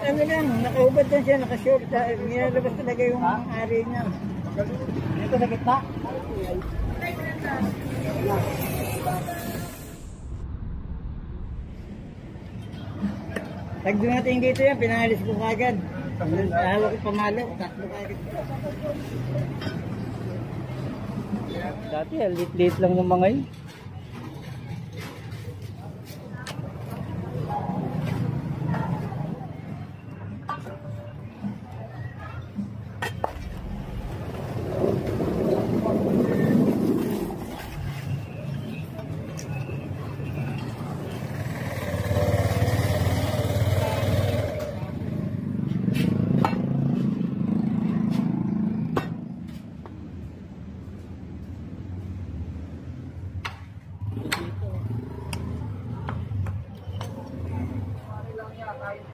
Ano lang, nakahubad lang siya, nakashort. Nilalabas talaga yung ari niya. Dito sa gitna. Pag dumating dito yan, pinalis ko kagad. Hawak ko pamalo, tatlo kagad. Dati, lit-lit lang ng mga yun.